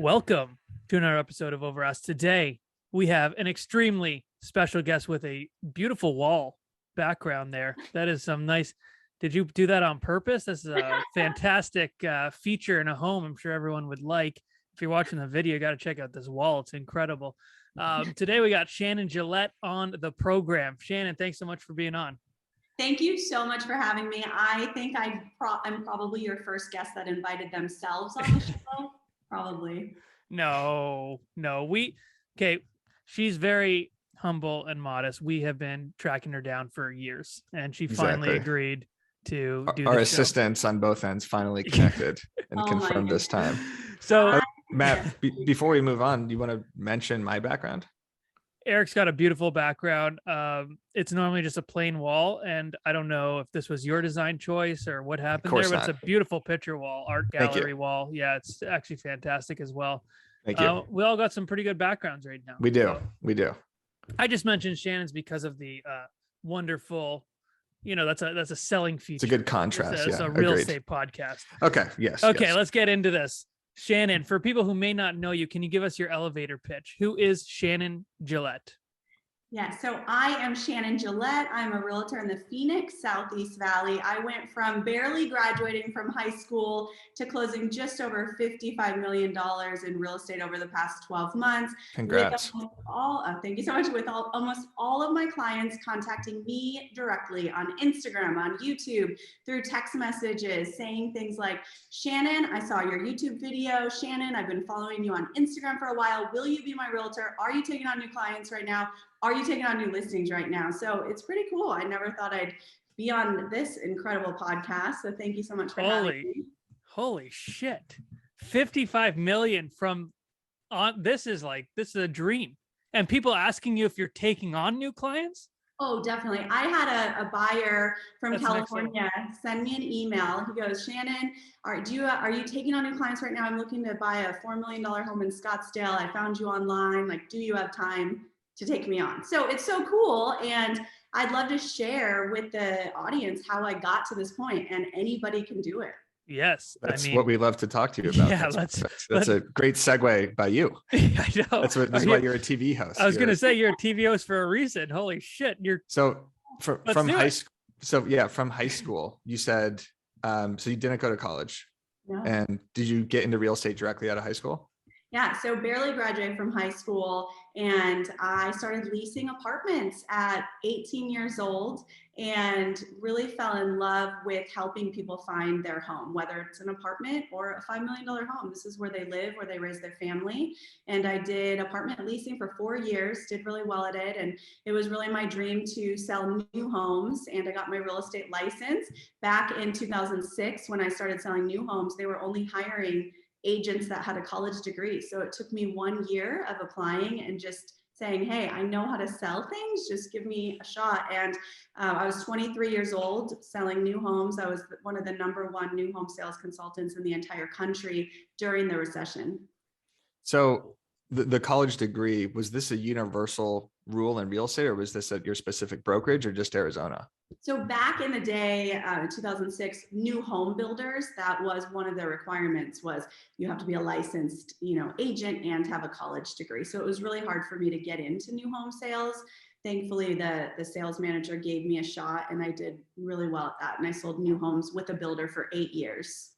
Welcome to another episode of Over Us. Today, we have an extremely special guest with a beautiful wall background there. That is some nice. Did you do that on purpose? This is a fantastic feature in a home. I'm sure everyone would like. If you're watching the video, you got to check out this wall. It's incredible. Today, we got Shannon Gillette on the program. Shannon, thanks so much for being on. Thank you so much for having me. I think I'm probably your first guest that invited themselves on the show. Probably. No. Okay. She's very humble and modest. We have been tracking her down for years, and she finally agreed to do our the assistants show. On both ends finally connected and confirmed this time. So Matt, before we move on, do you want to mention my background? Eric's got a beautiful background. It's normally just a plain wall, and I don't know if this was your design choice or what happened there, but it's a beautiful picture wall, art gallery wall. Yeah, it's actually fantastic as well. Thank you. We all got some pretty good backgrounds right now. We do. I just mentioned Shannon's because of the wonderful, that's a selling feature. It's a good contrast. It's a real estate podcast. Okay. Yes. Okay. Yes. Let's get into this. Shannon, for people who may not know you, can you give us your elevator pitch? Who is Shannon Gillette? Yeah, so I am Shannon Gillette. I'm a realtor in the Phoenix Southeast Valley. I went from barely graduating from high school to closing just over $55 million in real estate over the past 12 months. Congrats. Thank you so much. With almost all of my clients contacting me directly on Instagram, on YouTube, through text messages, saying things like, Shannon, I saw your YouTube video. Shannon, I've been following you on Instagram for a while. Will you be my realtor? Are you taking on new clients right now? Are you taking on new listings right now? So it's pretty cool. I never thought I'd be on this incredible podcast. So thank you so much for having me. Holy shit. 55 million from on. This is a dream. And people asking you if you're taking on new clients? Oh, definitely. I had a buyer from California send me an email. He goes, Shannon, are you taking on new clients right now? I'm looking to buy a $4 million home in Scottsdale. I found you online. Do you have time to take me on? So it's so cool. And I'd love to share with the audience how I got to this point, and anybody can do it. Yes. That's what we love to talk to you about. Yeah, that's a great segue by you. I know. That's why you're a TV host. I was going to say you're a TV host for a reason. Holy shit. From high school. So yeah, from high school, you said, so you didn't go to college. No. And did you get into real estate directly out of high school? Yeah, so barely graduated from high school, and I started leasing apartments at 18 years old and really fell in love with helping people find their home, whether it's an apartment or a $5 million home. This is where they live, where they raise their family. And I did apartment leasing for 4 years, did really well at it. And it was really my dream to sell new homes. And I got my real estate license back in 2006. When I started selling new homes, they were only hiring agents that had a college degree. So it took me 1 year of applying and just saying, hey, I know how to sell things, just give me a shot. And I was 23 years old selling new homes. I was one of the #1 new home sales consultants in the entire country during the recession. So the college degree, was this a universal rule in real estate, or was this at your specific brokerage or just Arizona? So back in the day, 2006, new home builders, that was one of their requirements, was you have to be a licensed, agent and have a college degree. So it was really hard for me to get into new home sales. Thankfully, the sales manager gave me a shot, and I did really well at that. And I sold new homes with a builder for 8 years.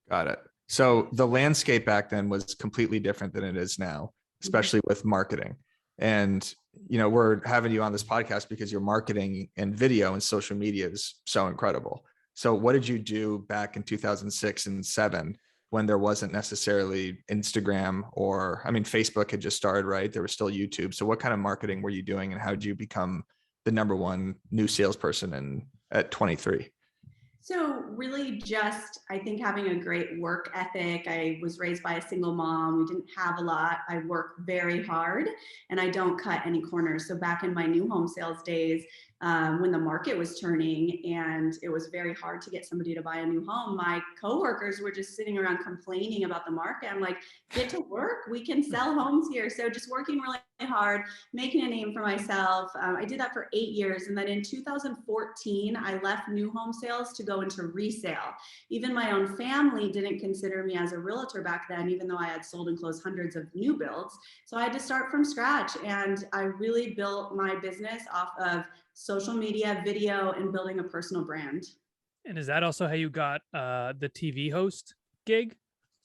Got it. So the landscape back then was completely different than it is now, especially with marketing. And, we're having you on this podcast because your marketing and video and social media is so incredible. So what did you do back in 2006 and 2007 when there wasn't necessarily Instagram Facebook had just started, right? There was still YouTube. So what kind of marketing were you doing, and how did you become the #1 new salesperson at 23? So really just, I think, having a great work ethic. I was raised by a single mom. We didn't have a lot. I work very hard and I don't cut any corners. So back in my new home sales days, when the market was turning and it was very hard to get somebody to buy a new home, my coworkers were just sitting around complaining about the market. I'm like, get to work. We can sell homes here. So just working really hard, making a name for myself. I did that for 8 years. And then in 2014, I left new home sales to go into resale. Even my own family didn't consider me as a realtor back then, even though I had sold and closed hundreds of new builds. So I had to start from scratch. And I really built my business off of social media, video, and building a personal brand. And is that also how you got the TV host gig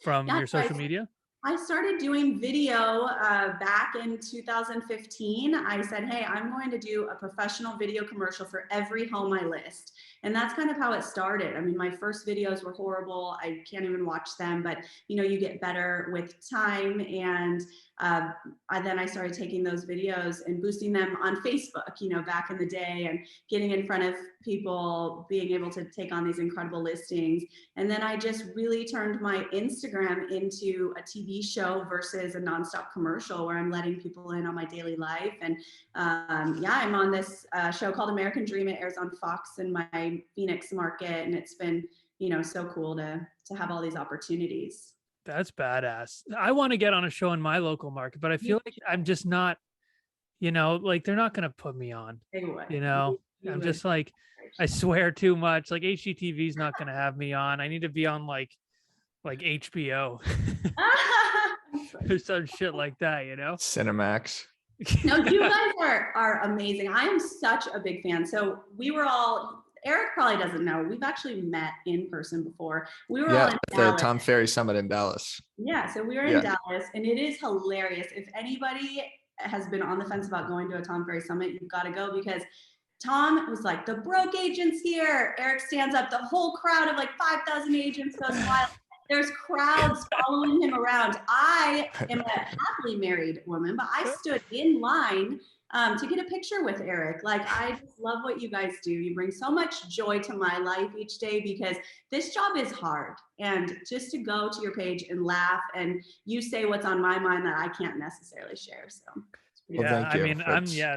from your social media? I started doing video back in 2015. I said, hey, I'm going to do a professional video commercial for every home I list. And that's kind of how it started. I mean, my first videos were horrible. I can't even watch them, but you know, you get better with time. And then I started taking those videos and boosting them on Facebook, you know, back in the day, and getting in front of people, being able to take on these incredible listings. And then I just really turned my Instagram into a TV show versus a nonstop commercial where I'm letting people in on my daily life. And I'm on this show called American Dream. It airs on Fox in my Phoenix market. And it's been, you know, so cool to have all these opportunities. That's badass. I want to get on a show in my local market, but I feel like I'm just not, you know, like they're not going to put me on, you know, I'm just like, I swear too much. Like HGTV is not going to have me on. I need to be on like HBO or some shit like that, you know? Cinemax. No, you guys are amazing. I am such a big fan. So we were all, Eric probably doesn't know, we've actually met in person before. We were all in Dallas. The Tom Ferry Summit in Dallas. Yeah, so we were in Dallas, and it is hilarious. If anybody has been on the fence about going to a Tom Ferry Summit, you've got to go, because Tom was like, the broke agents here. Eric stands up, the whole crowd of like 5,000 agents goes wild. There's crowds following him around. I am a happily married woman, but I stood in line to get a picture with Eric. Like, I just love what you guys do. You bring so much joy to my life each day, because this job is hard. And just to go to your page and laugh, and you say what's on my mind that I can't necessarily share. So yeah, I mean,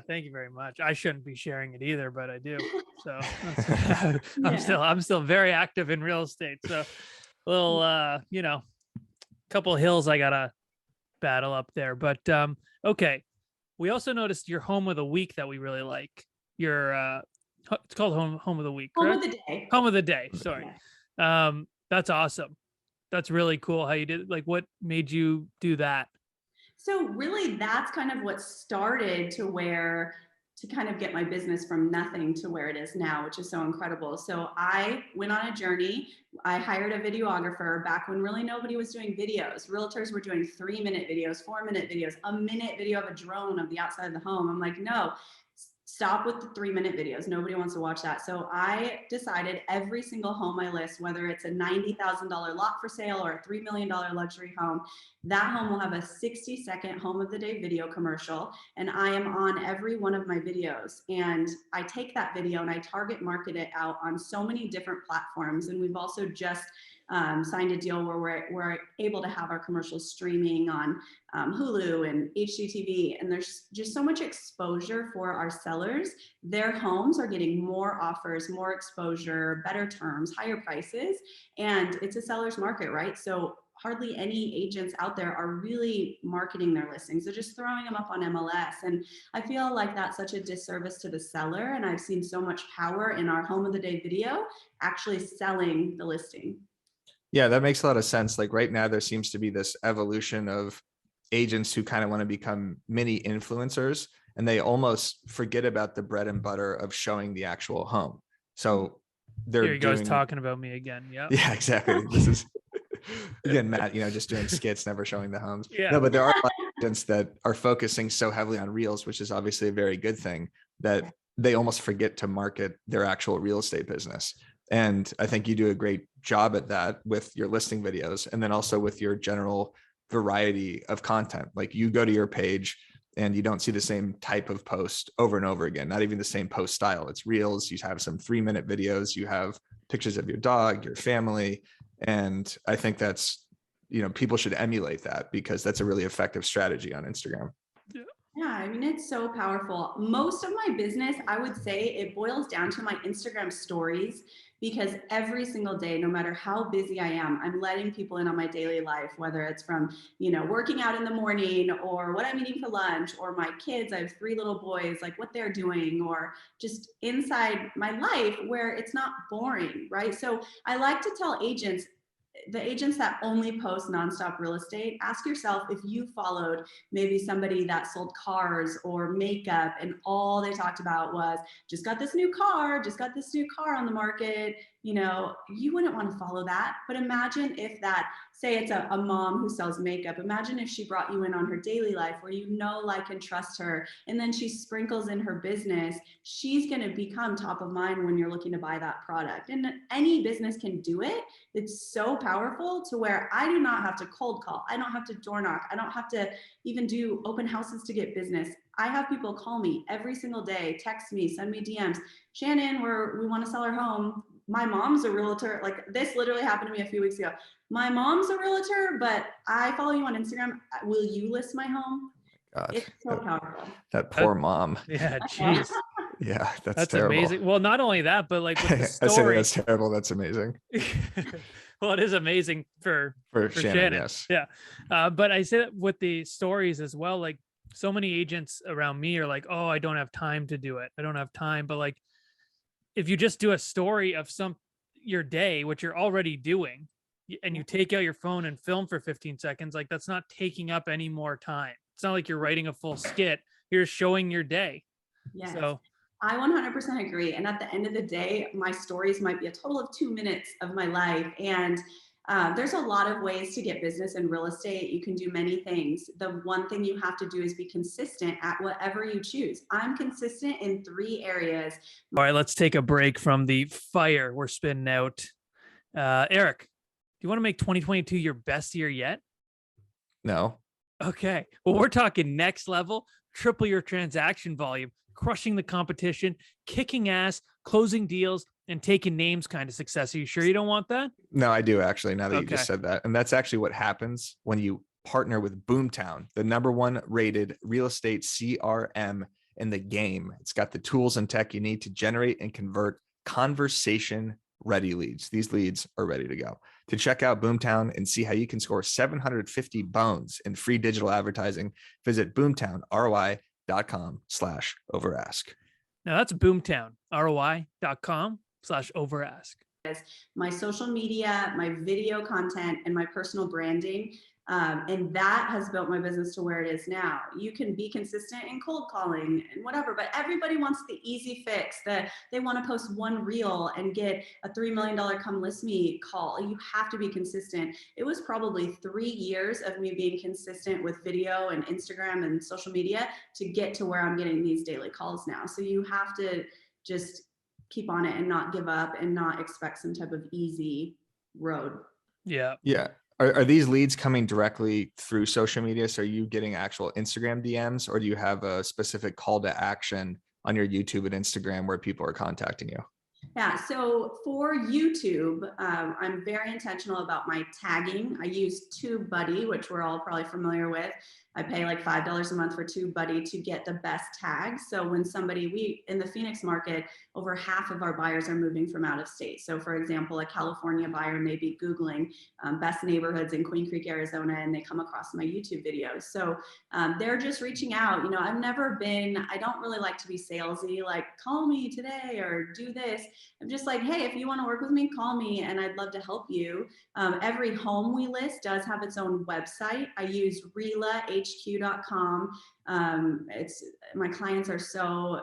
thank you very much. I shouldn't be sharing it either, but I do. So I'm still very active in real estate. So little, you know, couple of hills I gotta battle up there. But okay. We also noticed your home of the week that we really like. Your it's called home of the week. Correct? Home of the day. Home of the day. Sorry. Yeah. That's awesome. That's really cool how you did it. Like, what made you do that? So really, that's kind of what started to kind of get my business from nothing to where it is now, which is so incredible. So I went on a journey. I hired a videographer back when really nobody was doing videos. Realtors were doing 3-minute videos, 4-minute videos, a minute video of a drone of the outside of the home. I'm like, no, stop with the 3-minute videos. Nobody wants to watch that. So I decided every single home I list, whether it's a $90,000 lot for sale or a $3 million luxury home, that home will have a 60-second home of the day video commercial. And I am on every one of my videos. And I take that video and I target market it out on so many different platforms. And we've also just signed a deal where we're able to have our commercials streaming on Hulu and HGTV. And there's just so much exposure for our sellers. Their homes are getting more offers, more exposure, better terms, higher prices. And it's a seller's market, right? So hardly any agents out there are really marketing their listings. They're just throwing them up on MLS. And I feel like that's such a disservice to the seller. And I've seen so much power in our home of the day video actually selling the listing. Yeah, that makes a lot of sense. Like right now, there seems to be this evolution of agents who kind of want to become mini influencers, and they almost forget about the bread and butter of showing the actual home. So here he goes talking about me again. Yeah, exactly. This is again, Matt, you know, just doing skits, never showing the homes. Yeah. No, but there are a lot of agents that are focusing so heavily on reels, which is obviously a very good thing, that they almost forget to market their actual real estate business. And I think you do a great job at that with your listing videos, and then also with your general variety of content. Like you go to your page and you don't see the same type of post over and over again, not even the same post style. It's reels. You have some 3-minute videos. You have pictures of your dog, your family. And I think that's, you know, people should emulate that, because that's a really effective strategy on Instagram. Yeah, I mean, it's so powerful. Most of my business, I would say it boils down to my Instagram stories because every single day, no matter how busy I am, I'm letting people in on my daily life, whether it's from, working out in the morning or what I'm eating for lunch or my kids. I have 3 little boys, like what they're doing, or just inside my life where it's not boring, right? So I like to tell agents, the agents that only post nonstop real estate, ask yourself if you followed maybe somebody that sold cars or makeup and all they talked about was just got this new car, just got this new car on the market. You wouldn't want to follow that. But imagine if that, say it's a mom who sells makeup. Imagine if she brought you in on her daily life where like, and trust her, and then she sprinkles in her business. She's going to become top of mind when you're looking to buy that product. And any business can do it. It's so powerful to where I do not have to cold call. I don't have to door knock. I don't have to even do open houses to get business. I have people call me every single day, text me, send me DMs. Shannon, we want to sell our home. My mom's a realtor. Like, this literally happened to me a few weeks ago. My mom's a realtor, but I follow you on Instagram. Will you list my home? God, It's so powerful. that poor mom. Yeah, jeez. Yeah, that's Terrible. Amazing. Well, not only that, but like with the I say story. that's terrible. That's amazing. Well, it is amazing for Shannon. Yes. Yeah. But I say that with the stories as well, like so many agents around me are like, oh, I don't have time to do it. I don't have time. But like, if you just do a story of your day, which you're already doing, and you take out your phone and film for 15 seconds, like that's not taking up any more time. It's not like you're writing a full skit. You're showing your day. Yes. So I 100% agree. And at the end of the day, my stories might be a total of 2 minutes of my life. And there's a lot of ways to get business in real estate. You can do many things. The one thing you have to do is be consistent at whatever you choose. I'm consistent in 3 areas. All right, let's take a break from the fire we're spinning out. Eric, do you want to make 2022 your best year yet? No. Okay. Well, we're talking next level, triple your transaction volume, crushing the competition, kicking ass, closing deals, and taking names kind of success. Are you sure you don't want that? No, I do actually, now that you just said that. And that's actually what happens when you partner with Boomtown, the #1 rated real estate CRM in the game. It's got the tools and tech you need to generate and convert conversation ready leads. These leads are ready to go. To check out Boomtown and see how you can score 750 bones in free digital advertising, visit boomtownroi.com/overask. Now that's Boomtown, ROI.com/overask. My social media, my video content, and my personal branding. And that has built my business to where it is now. You can be consistent in cold calling and whatever, but everybody wants the easy fix, that they want to post one reel and get a $3 million come list me call. You have to be consistent. It was probably 3 years of me being consistent with video and Instagram and social media to get to where I'm getting these daily calls now. So you have to just keep on it and not give up and not expect some type of easy road. Yeah. Yeah. Are these leads coming directly through social media? So are you getting actual Instagram DMs, or do you have a specific call to action on your YouTube and Instagram where people are contacting you? Yeah, so for YouTube, I'm very intentional about my tagging. I use TubeBuddy, which we're all probably familiar with. I pay like $5 a month for TubeBuddy to get the best tags. So when we in the Phoenix market, over half of our buyers are moving from out of state. So for example, a California buyer may be Googling best neighborhoods in Queen Creek, Arizona, and they come across my YouTube videos. So they're just reaching out. I don't really like to be salesy, like call me today or do this. I'm just like, hey, if you want to work with me, call me and I'd love to help you. Every home we list does have its own website. I use relahq.com. My clients are so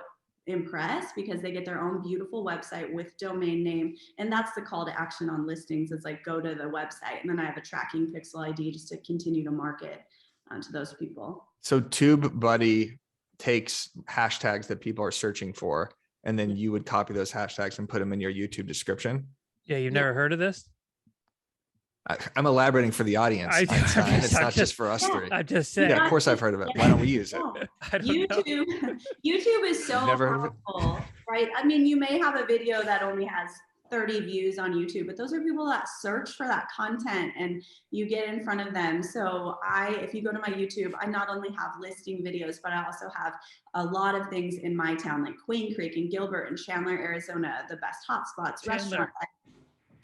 impressed because they get their own beautiful website with domain name. And that's the call to action on listings. It's like, go to the website. And then I have a tracking pixel ID just to continue to market to those people. So TubeBuddy takes hashtags that people are searching for, and then you would copy those hashtags and put them in your YouTube description. Yeah. You've never heard of this? I'm elaborating for for Einstein. It's not just for us 3. I just said. Yeah, of course I've heard of it. Why don't we use it? YouTube is so powerful, right? I mean, you may have a video that only has 30 views on YouTube, but those are people that search for that content and you get in front of them. So if you go to my YouTube, I not only have listing videos, but I also have a lot of things in my town, like Queen Creek and Gilbert and Chandler, Arizona, the best hotspots, restaurants.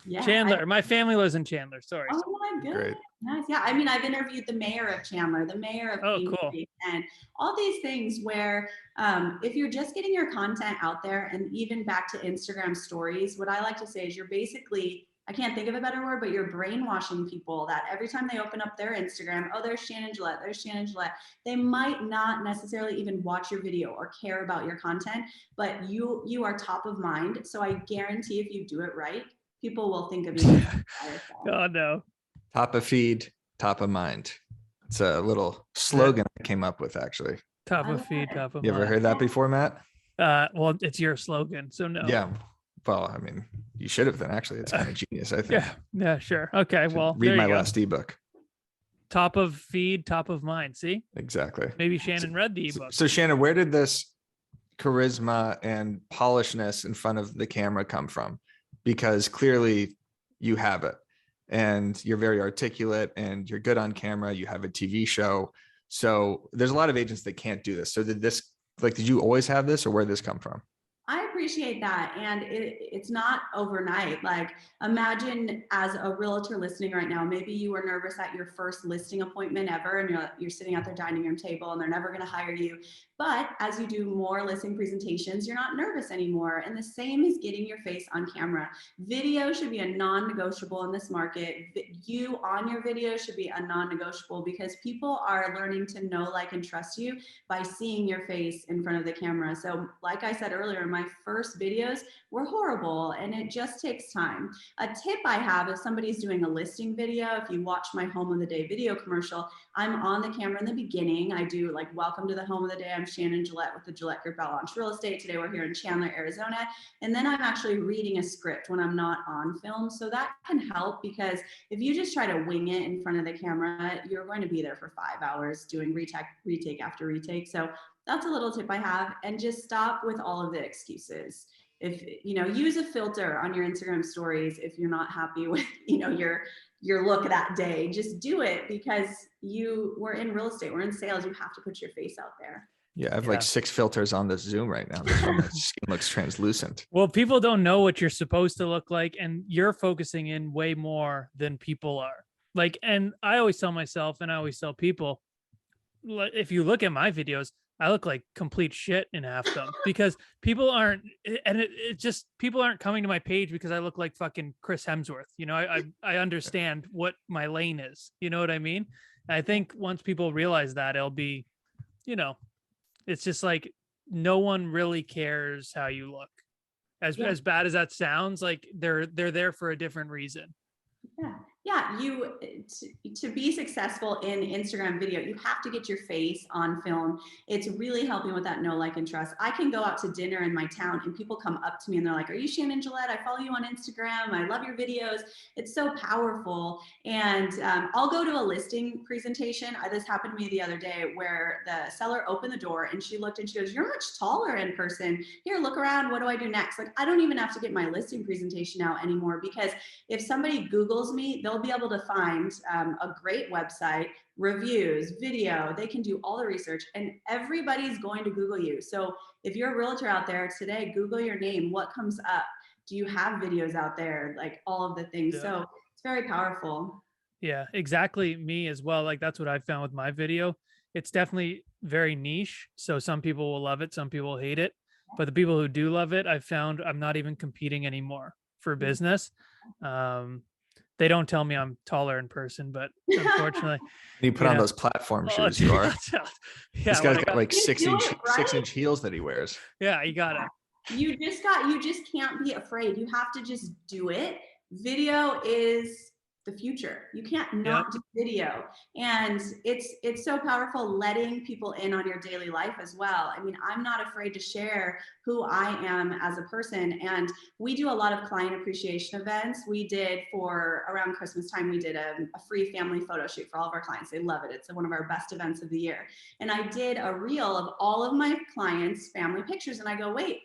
Yeah. Chandler. My family lives in Chandler. Sorry. Oh my goodness. Great. Nice. Yeah. I mean, I've interviewed the mayor of Chandler, the mayor of Queen cool. Creek, and all these things where if you're just getting your content out there, and even back to Instagram stories, what I like to say is you're basically, I can't think of a better word, but you're brainwashing people that every time they open up their Instagram, oh, there's Shannon Gillette, there's Shannon Gillette. They might not necessarily even watch your video or care about your content, but you are top of mind. So I guarantee if you do it right, people will think of you. Oh no. Top of feed, top of mind. It's a little slogan I came up with, actually. Top of feed, top of You ever mind. heard that before, Matt? Well, it's your slogan, so no. Yeah. Well, I mean, you should have then. Actually, it's kind of genius, I think. Yeah, sure. Okay, well, read there my you go. last ebook. Top of feed, top of mind. See, Exactly. maybe Shannon read the ebook. So Shannon, where did this charisma and polishness in front of the camera come from? Because clearly you have it, and you're very articulate, and you're good on camera. You have a TV show. So there's a lot of agents that can't do this. So did you always have this, or where did this come from? I appreciate that. And it's not overnight. Like, imagine as a realtor listening right now, maybe you were nervous at your first listing appointment ever, and you're sitting at their dining room table and they're never going to hire you. But as you do more listing presentations, you're not nervous anymore. And the same is getting your face on camera. Video should be a non-negotiable in this market. You on your video should be a non-negotiable, because people are learning to know, like, and trust you by seeing your face in front of the camera. So like I said earlier, my first videos were horrible, and it just takes time. A tip I have, if somebody's doing a listing video, if you watch my home of the day video commercial, I'm on the camera in the beginning. I do like, welcome to the home of the day. I'm Shannon Gillette with the Gillette Group at Launch Real Estate. Today we're here in Chandler, Arizona. And then I'm actually reading a script when I'm not on film. So that can help, because if you just try to wing it in front of the camera, you're going to be there for 5 hours doing retake after retake. So that's a little tip I have. And just stop with all of the excuses. If use a filter on your Instagram stories if you're not happy with your look that day. Just do it, because we're in real estate, we're in sales, you have to put your face out there. Yeah, I have like 6 filters on this Zoom right now. This one looks translucent. Well, people don't know what you're supposed to look like, and you're focusing in way more than people are. Like, and I always tell myself, and I always tell people, if you look at my videos, I look like complete shit in half of them, because people aren't, and it just, people aren't coming to my page because I look like fucking Chris Hemsworth. I understand what my lane is. You know what I mean? And I think once people realize that, it'll be, it's just like, no one really cares how you look. As bad as that sounds, like they're there for a different reason. Yeah, to be successful in Instagram video, you have to get your face on film. It's really helping with that know, like, and trust. I can go out to dinner in my town and people come up to me and they're like, "Are you Shannon Gillette? I follow you on Instagram. I love your videos." It's so powerful. And I'll go to a listing presentation. This happened to me the other day, where the seller opened the door and she looked and she goes, "You're much taller in person. Here, look around. What do I do next?" Like, I don't even have to get my listing presentation out anymore, because if somebody Googles me, they'll be able to find a great website, reviews, video. They can do all the research, and everybody's going to Google you. So if you're a realtor out there today, Google your name. What comes up? Do you have videos out there? Like, all of the things. Yeah. So it's very powerful. Yeah, exactly. Me as well. Like, that's what I found with my video. It's definitely very niche. So some people will love it, some people will hate it. But the people who do love it, I've found I'm not even competing anymore for business. They don't tell me I'm taller in person, but unfortunately, You put on those platform shoes, you are. Yeah, this guy's got like You do it, right? 6-inch heels that he wears. yeah, you got it. You just can't be afraid. You have to just do it. Video is the future. You can't not do video. And it's so powerful letting people in on your daily life as well. I mean, I'm not afraid to share who I am as a person. And we do a lot of client appreciation events. We did, for around Christmas time, we did a free family photo shoot for all of our clients. They love it. It's one of our best events of the year. And I did a reel of all of my clients' family pictures. And I go, wait,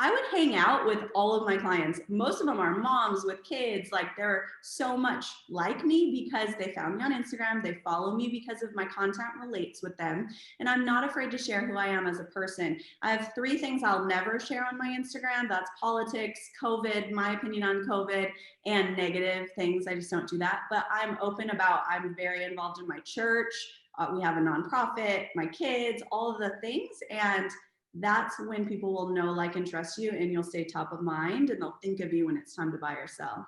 I would hang out with all of my clients. Most of them are moms with kids. Like they're so much like me because they found me on Instagram. They follow me because of my content relates with them. And I'm not afraid to share who I am as a person. I have 3 things I'll never share on my Instagram. That's politics, COVID, my opinion on COVID, and negative things. I just don't do that. But I'm open about, I'm very involved in my church. We have a nonprofit, my kids, all of the things. And that's when people will know, like, and trust you, and you'll stay top of mind, and they'll think of you when it's time to buy or sell.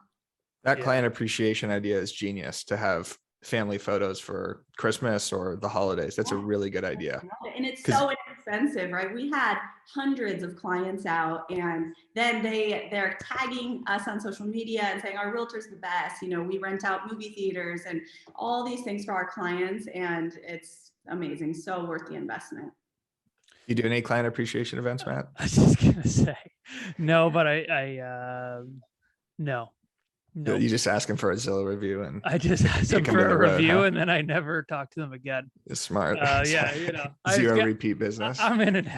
That client appreciation idea is genius, to have family photos for Christmas or the holidays. That's a really good idea. And it's so inexpensive, right? We had hundreds of clients out, and then they're tagging us on social media and saying our realtor's the best. You know, we rent out movie theaters and all these things for our clients, and it's amazing. So worth the investment. You do any client appreciation events, Matt? I was just gonna say no, but no. You just ask them for a Zillow review, and I just ask them for a review, and then I never talk to them again. It's smart. Yeah, you know, zero repeat business. I'm in and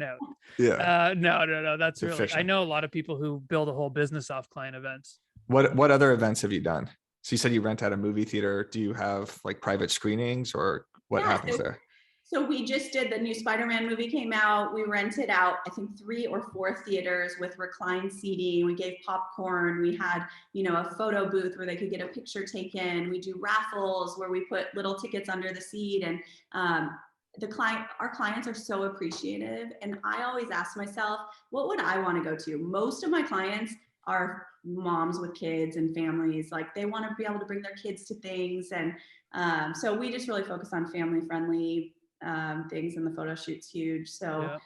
out. Yeah. No. That's really efficient. I know a lot of people who build a whole business off client events. What other events have you done? So you said you rent out a movie theater. Do you have like private screenings, or what happens there? So we just did, the new Spider-Man movie came out. We rented out, I think 3 or 4 theaters with reclined seating. We gave popcorn. We had, you know, a photo booth where they could get a picture taken. We do raffles where we put little tickets under the seat. And our clients are so appreciative. And I always ask myself, what would I want to go to? Most of my clients are moms with kids and families. Like they want to be able to bring their kids to things. And so we just really focus on family friendly things, and the photo shoot's huge. So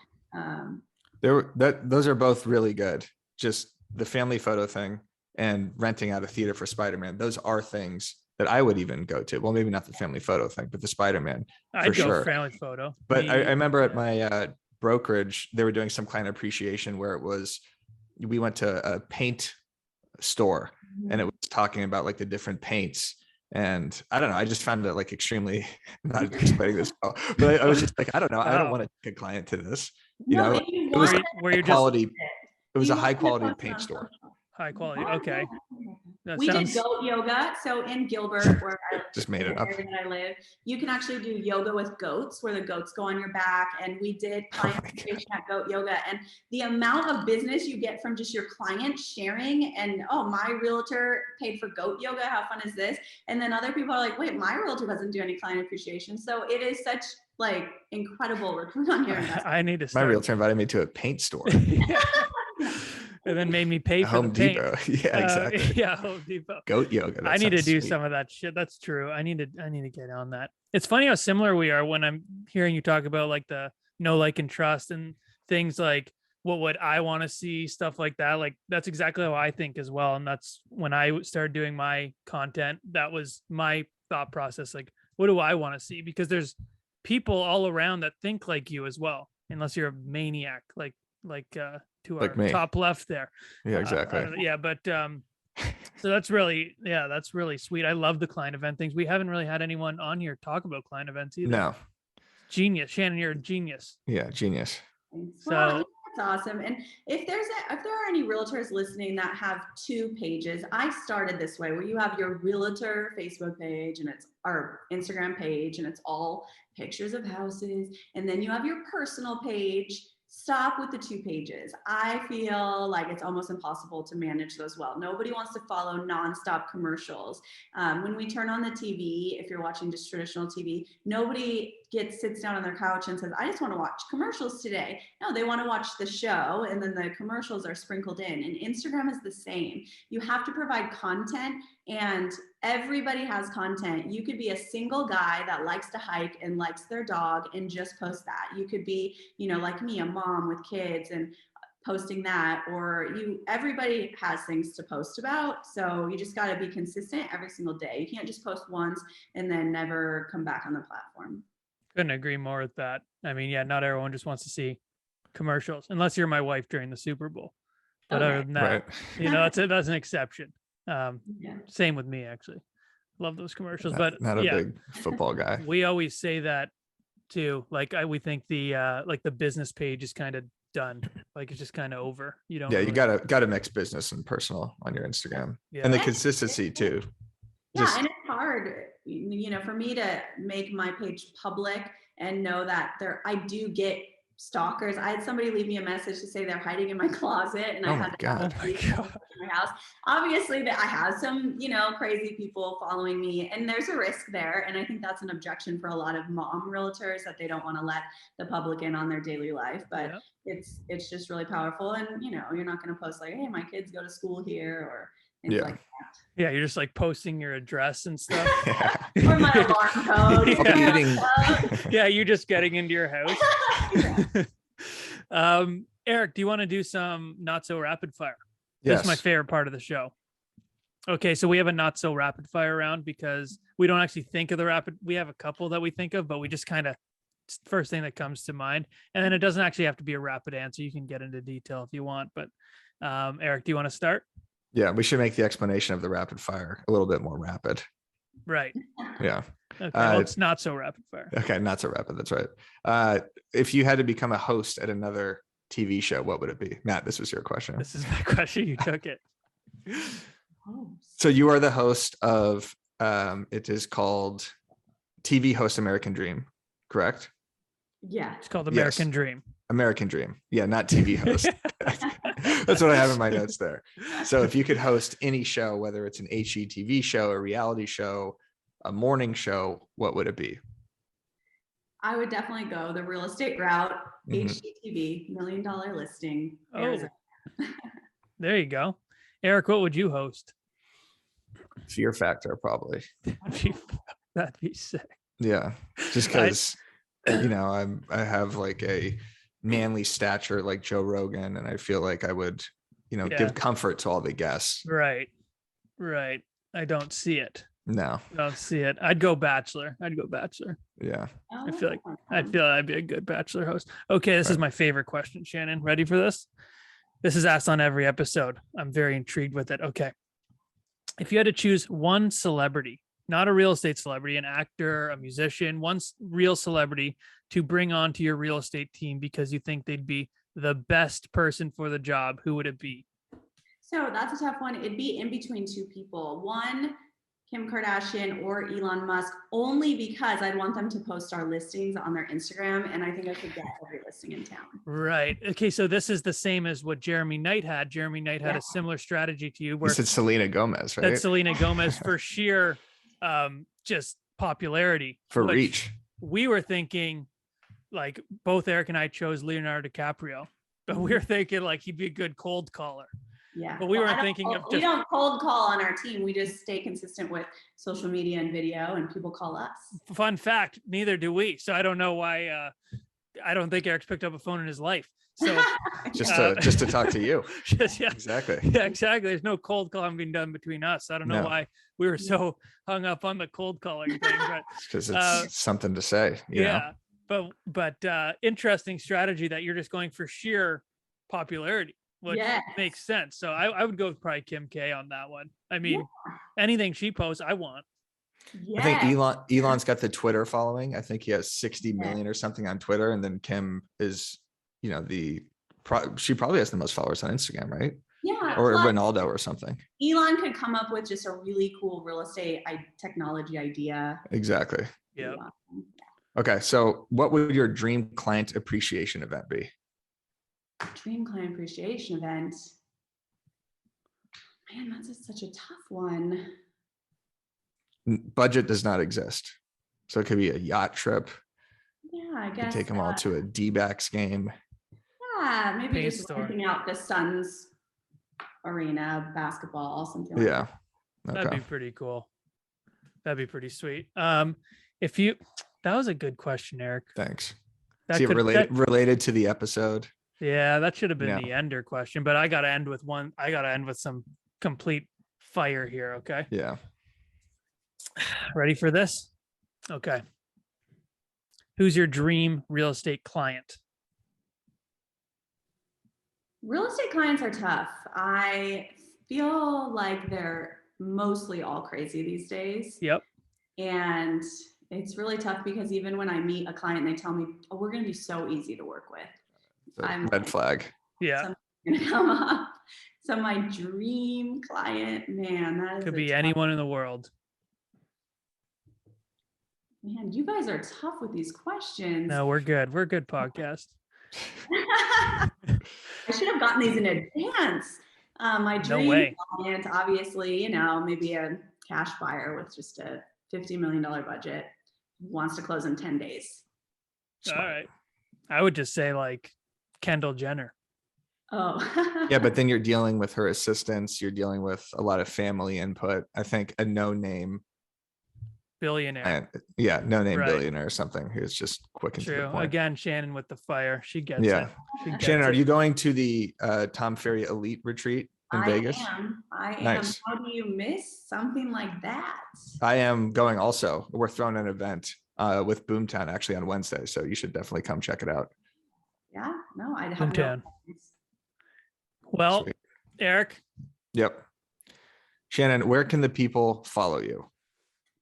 those are both really good. Just the family photo thing and renting out a theater for Spider-Man. Those are things that I would even go to. Well, maybe not the family photo thing, but the Spider-Man. I'd go family photo. But I remember at my brokerage, they were doing some kind of appreciation where we went to a paint store, and it was talking about like the different paints. And I don't know, I just found it like extremely, not explaining this well, but I was just like, I don't know, I don't want to take a client to this. You know, it was a high quality paint store. High quality. Okay. We did goat yoga. So in Gilbert, where just made it up. I live, you can actually do yoga with goats, where the goats go on your back. And we did client appreciation at goat yoga. And the amount of business you get from just your client sharing, and my realtor paid for goat yoga. How fun is this? And then other people are like, wait, my realtor doesn't do any client appreciation. So it is such like incredible return on your investment. I need to start. My realtor invited me to a paint store. And then made me pay for Home the paint. Depot. Yeah, exactly. Home Depot. Goat yoga. I need to do some of that shit. That's true. I need to get on that. It's funny how similar we are when I'm hearing you talk about like the know, like, and trust, and things like what would I want to see, stuff like that. Like that's exactly how I think as well. And that's when I started doing my content. That was my thought process. Like, what do I want to see? Because there's people all around that think like you as well, unless you're a maniac, like to our top left there. Yeah, exactly. But so that's really sweet. I love the client event things. We haven't really had anyone on here talk about client events either. No. Genius. Shannon, you're a genius. Yeah, genius. So that's awesome. And if there are any realtors listening that have 2 pages, I started this way, where you have your realtor Facebook page and it's our Instagram page, and it's all pictures of houses, and then you have your personal page. Stop with the 2 pages. I feel like it's almost impossible to manage those well. Nobody wants to follow nonstop commercials. When we turn on the TV, if you're watching just traditional TV, nobody sits down on their couch and says, I just want to watch commercials today. No, they want to watch the show, and then the commercials are sprinkled in. And Instagram is the same. You have to provide content, and everybody has content. You could be a single guy that likes to hike and likes their dog and just post that. You could be, like me, a mom with kids and posting that, or everybody has things to post about. So you just got to be consistent every single day. You can't just post once and then never come back on the platform. Couldn't agree more with that. I mean, yeah, not everyone just wants to see commercials, unless you're my wife during the Super Bowl. But other than that, that's an exception. Same with me, actually. Love those commercials. Not a big football guy. We always say that too. Like we think the business page is kind of done. Like it's just kind of over. You don't. Yeah, you really- gotta mix business and personal on your Instagram, Yeah. and the consistency too. Yeah, and it's hard, for me to make my page public and know that I do get stalkers. I had somebody leave me a message to say they're hiding in my closet, and I Oh my had to God. have Oh my police God. in my house. Obviously, that I have some, crazy people following me, and there's a risk there. And I think that's an objection for a lot of mom realtors, that they don't want to let the public in on their daily life. But Yeah. it's just really powerful, and you're not going to post like, hey, my kids go to school here, or things Yeah. like Yeah, you're just like posting your address and stuff. that. Or my alarm code. Yeah. Yeah, you just getting into your house. Yeah. Eric, do you want to do some not so rapid fire? Yes. This is my favorite part of the show. Okay, so we have a not so rapid fire round because we don't actually think of the rapid. We have a couple that we think of, but we just kind of first thing that comes to mind. And then it doesn't actually have to be a rapid answer. You can get into detail if you want. But Eric, do you want to start? Yeah, we should make the explanation of the rapid fire a little bit more rapid. Right. Yeah. Okay. Well, it's not so rapid fire. Okay, not so rapid. That's right. If you had to become a host at another TV show, what would it be? Matt, this was your question. This is my question. You took it. So you are the host of it is called TV Host American Dream, correct? Yeah. It's called American Dream. American Dream. Yeah, not TV host. That's what I have in my notes there. So if you could host any show, whether it's an HGTV show, a reality show, a morning show, what would it be? I would definitely go the real estate route. Mhm. HGTV, $1 million listing. Oh. Arizona. There you go. Eric, what would you host? Fear Factor, probably. That'd be sick. Yeah, just because I have like a manly stature like Joe Rogan, and I feel like I would give comfort to all the guests. Right. I don't see it. No. Don't see it. I'd go Bachelor. Yeah. Oh, I feel I'd be a good Bachelor host. Okay, this is my favorite question, Shannon. Ready for this? This is asked on every episode. I'm very intrigued with it. Okay. If you had to choose one celebrity, not a real estate celebrity, an actor, a musician, one real celebrity to bring on to your real estate team because you think they'd be the best person for the job, who would it be? So that's a tough one. It'd be in between two people. One, Kim Kardashian or Elon Musk, only because I'd want them to post our listings on their Instagram, and I think I could get every listing in town. Right. Okay. So this is the same as what Jeremy Knight had. Jeremy Knight had a similar strategy to you, where You said Selena Gomez, right? that's Selena Gomez for sheer just popularity. For But reach. we were thinking, like, both Eric and I chose Leonardo DiCaprio, but we were thinking like he'd be a good cold caller. Yeah. But we weren't thinking of we just don't cold call on our team. We just stay consistent with social media and video, and people call us. fun fact. Neither do we. So I don't know why. I don't think Eric's picked up a phone in his life. So Just to talk to you. yeah, Exactly. yeah, exactly. There's no cold calling being done between us. I don't know No. why we were so hung up on the cold calling thing, but Because it's something to say. You know? but interesting strategy that you're just going for sheer popularity, which makes sense. So I would go with probably Kim K on that one. I mean, anything she posts, I want. I think Elon's got the Twitter following. I think he has 60 million or something on Twitter, and then Kim is, she probably has the most followers on Instagram, right? Yeah. Or Ronaldo or something. Elon could come up with just a really cool real estate technology idea. Exactly. Yeah. Okay, so what would your dream client appreciation event be? Dream client appreciation event. Man, that's such a tough one. Budget does not exist. So it could be a yacht trip. Yeah, I You guess. could take them all to a D-backs game. Yeah, maybe Paint just store. renting out the Suns arena, basketball, something like Yeah. that. That'd Okay. be pretty cool. That'd be pretty sweet. That was a good question, Eric. Thanks. That See, could- related to the episode. Yeah, that should have been Yeah. the ender question, but I gotta end with one. I gotta end with some complete fire here. Okay. Yeah. Ready for this? Okay. Who's your dream real estate client? Real estate clients are tough. I feel like they're mostly all crazy these days. Yep. And it's really tough because even when I meet a client, they tell me, oh, we're going to be so easy to work with. It's a I'm red flag. Yeah. something gonna come up. So my dream client, man, that is Could a be tough- anyone in the world. Man, you guys are tough with these questions. No, we're good. We're a good podcast. I should have gotten these in advance. My No dream way. client, obviously, you know, maybe a cash buyer with just a $50 million budget, wants to close in 10 days. All right. I would just say like Kendall Jenner. Oh. Yeah, but then you're dealing with her assistants. You're dealing with a lot of family input. I think a no-name, Billionaire. no name Right. billionaire or something who's just quick and to the True. point. Again, Shannon with the fire. She gets Yeah. it. She gets Shannon, are it. you going to the Tom Ferry Elite Retreat in Vegas? I am. Nice. How do you miss something like that? I am going also. We're throwing an event with Boomtown actually on Wednesday. So you should definitely come check it out. Yeah, no, I'd have no. Boomtown. Well, Sweet. Eric, Yep. Shannon, where can the people follow you?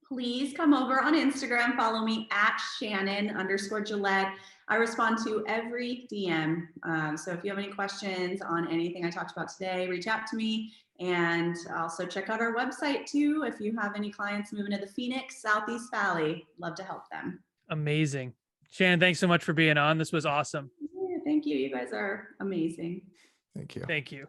Please come over on Instagram, follow me at Shannon_Gillette. I respond to every DM. So if you have any questions on anything I talked about today, reach out to me. And also check out our website too. If you have any clients moving to the Phoenix, Southeast Valley, love to help them. amazing. Shannon, thanks so much for being on. This was awesome. Yeah, thank you. You guys are amazing. Thank you. Thank you.